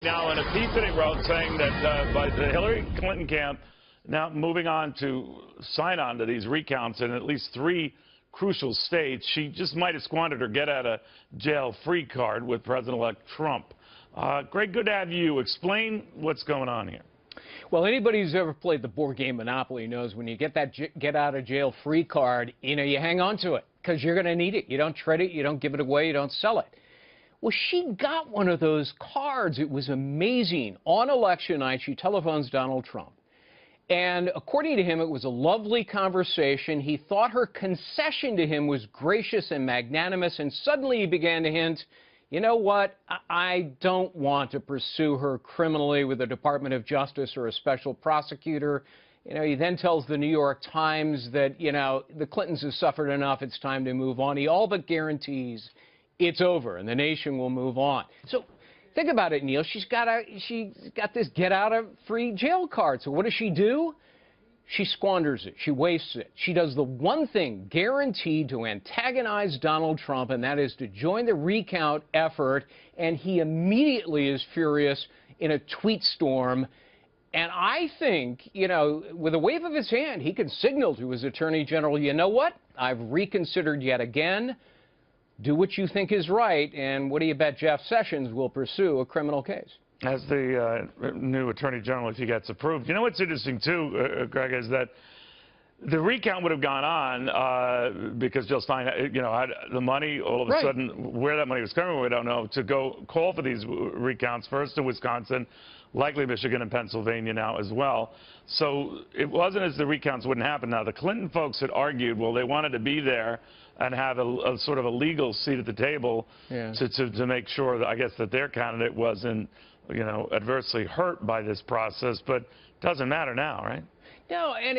Now, in a piece that he wrote saying that by the Hillary Clinton camp now moving on to sign on to these recounts in at least 3 crucial states, she just might have squandered her get-out-of-jail-free card with President-elect Trump. Greg, good to have you. Explain what's going on here. Well, anybody who's ever played the board game Monopoly knows when you get that get-out-of-jail-free card, you hang on to it because you're going to need it. You don't trade it, you don't give it away, you don't sell it. Well, she got one of those cards. It was amazing. On election night, she telephones Donald Trump. And according to him, it was a lovely conversation. He thought her concession to him was gracious and magnanimous, and suddenly he began to hint, you know what, I don't want to pursue her criminally with the Department of Justice or a special prosecutor. He then tells the New York Times that, the Clintons have suffered enough, it's time to move on. He all but guarantees it's over and the nation will move on. So think about it, Neil. She's got this get-out-of-free-jail card. So what does she do? She squanders it. She wastes it. She does the one thing guaranteed to antagonize Donald Trump, and that is to join the recount effort. And he immediately is furious in a tweet storm. And I think, with a wave of his hand, he can signal to his attorney general, you know what? I've reconsidered yet again. Do what you think is right, and what do you bet Jeff Sessions will pursue a criminal case? As the new attorney general, if he gets approved. You know what's interesting, too, Greg, is that the recount would have gone on because Jill Stein, had the money all of a sudden. Where that money was coming, we don't know, to go call for these recounts, first in Wisconsin, likely Michigan and Pennsylvania now as well. So it wasn't as the recounts wouldn't happen. Now, the Clinton folks had argued, well, they wanted to be there and have a sort of a legal seat at the table to make sure that, I guess, that their candidate wasn't, adversely hurt by this process. But it doesn't matter now, right? No, and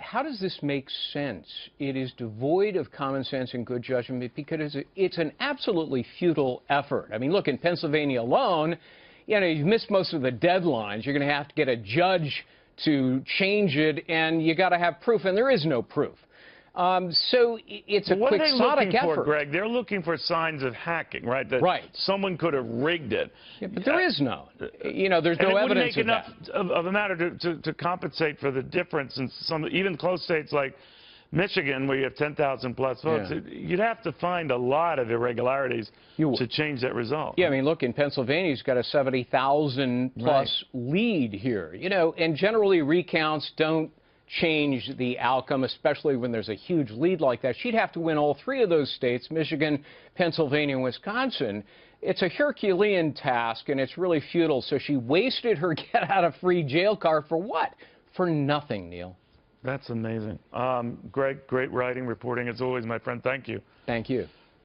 how does this make sense? It is devoid of common sense and good judgment because it's an absolutely futile effort. I mean, look, in Pennsylvania alone, you've missed most of the deadlines. You're going to have to get a judge to change it, and you got to have proof, and there is no proof. So it's a quixotic effort. What are they looking for, Greg? They're looking for signs of hacking, right? That someone could have rigged it. Yeah, but there is no. There's no evidence of that. It wouldn't make enough of a matter to compensate for the difference in some, even close states like Michigan, where you have 10,000 plus votes. Yeah. You'd have to find a lot of irregularities to change that result. Yeah, I mean, look, in Pennsylvania, he's got a 70,000 plus lead here. And generally recounts don't change the outcome, especially when there's a huge lead like that. She'd have to win all 3 of those states, Michigan, Pennsylvania, and Wisconsin. It's a Herculean task, and it's really futile. So she wasted her get-out-of-free-jail card for what? For nothing, Neil. That's amazing. Greg, great writing, reporting as always, my friend. Thank you. Thank you.